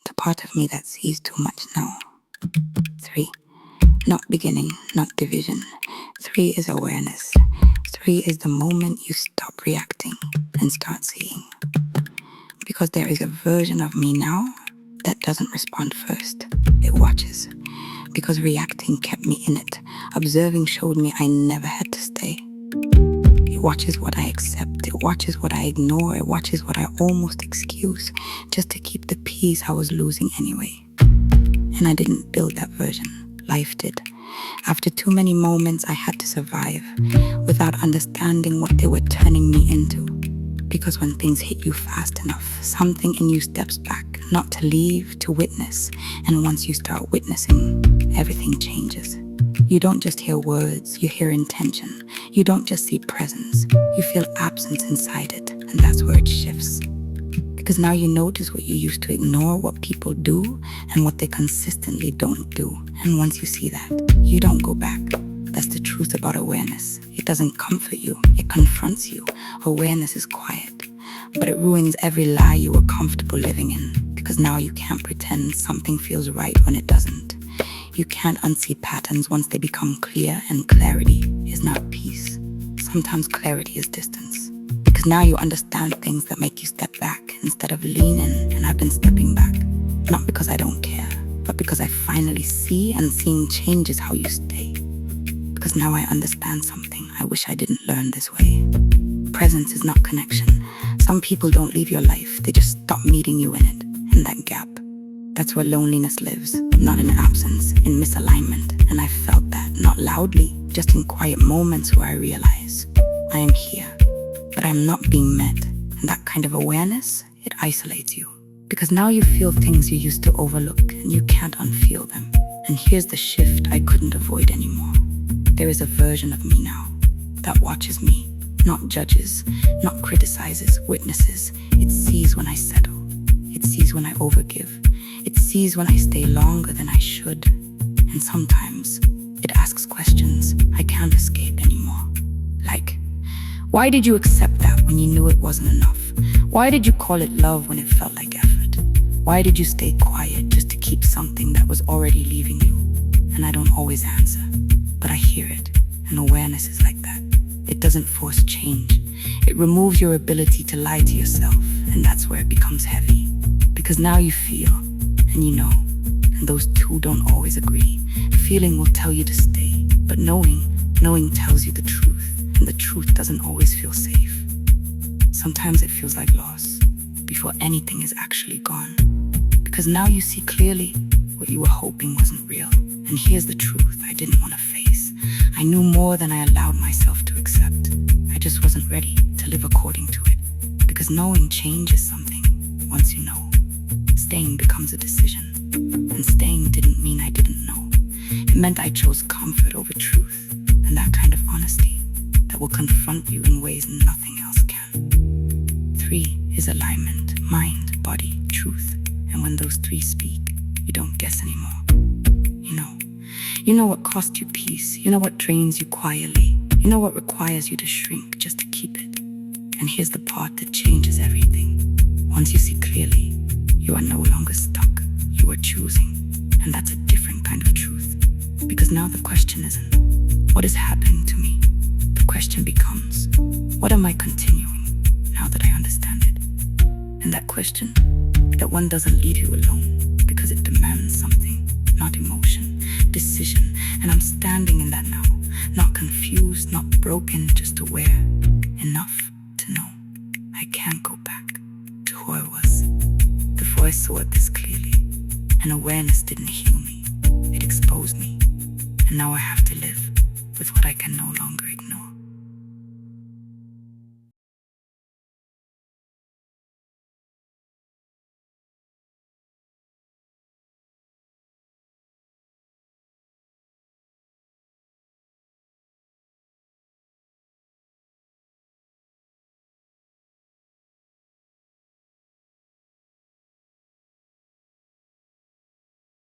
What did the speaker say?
the part of me that sees too much now. 3. Not beginning, not division. 3 is awareness. 3 is the moment you stop reacting and start seeing. Because there is a version of me now that doesn't respond first. It watches. Because reacting kept me in it. Observing showed me I never had to stay. It watches what I accept. It watches what I ignore. It watches what I almost excuse just to keep the peace I was losing anyway. And I didn't build that version. Life did. After too many moments, I had to survive without understanding what they were turning me into. Because when things hit you fast enough, something in you steps back, not to leave, to witness. And once you start witnessing, everything changes. You don't just hear words, you hear intention. You don't just see presence, you feel absence inside it. And that's where it shifts. Because now you notice what you used to ignore, what people do, and what they consistently don't do. And once you see that, you don't go back. That's the truth about awareness. It doesn't comfort you, it confronts you. Awareness is quiet, but it ruins every lie you were comfortable living in. Because now you can't pretend something feels right when it doesn't. You can't unsee patterns once they become clear, and clarity is not peace. Sometimes clarity is distance. Because now you understand things that make you step back instead of lean in, and I've been stepping back. Not because I don't care, but because I finally see, and seeing changes how you stay. Because now I understand something I wish I didn't learn this way. Presence is not connection. Some people don't leave your life, they just stop meeting you in it. In that gap, that's where loneliness lives. Not in absence, in misalignment. And I felt that, not loudly, just in quiet moments where I realize I am here, but I'm not being met. And that kind of awareness, it isolates you. Because now you feel things you used to overlook, and you can't unfeel them. And here's the shift I couldn't avoid anymore. There is a version of me now that watches me, not judges, not criticizes, witnesses. It sees when I settle. It sees when I overgive. It sees when I stay longer than I should. And sometimes it asks questions I can't escape anymore. Like, why did you accept that when you knew it wasn't enough? Why did you call it love when it felt like effort? Why did you stay quiet just to keep something that was already leaving you? And I don't always answer, but I hear it. And awareness is like that. It doesn't force change. It removes your ability to lie to yourself. And that's where it becomes heavy. Because now you feel, and you know, and those two don't always agree. Feeling will tell you to stay, but knowing tells you the truth. And the truth doesn't always feel safe. Sometimes it feels like loss, before anything is actually gone. Because now you see clearly what you were hoping wasn't real. And here's the truth I didn't want to face. I knew more than I allowed myself to accept. I just wasn't ready to live according to it. Because knowing changes something once you know. Staying becomes a decision. And staying didn't mean I didn't know. It meant I chose comfort over truth. And that kind of honesty that will confront you in ways nothing else can. 3 is alignment, mind, body, truth. And when those 3 speak, you don't guess anymore. You know what cost you peace. You know what drains you quietly. You know what requires you to shrink just to keep it. And here's the part that changes everything. Once you see clearly, you are no longer stuck. You are choosing. And that's a different kind of truth. Because now the question isn't, what is happening to me? The question becomes, what am I continuing now that I understand it? And that question, that one doesn't leave you alone because it demands something, not emotion, decision. And I'm standing in that now, not confused, not broken, just aware enough to know I can't go back to who I was before I saw it this clearly. And awareness didn't heal me, it exposed me. And now I have to live with what I can no longer ignore.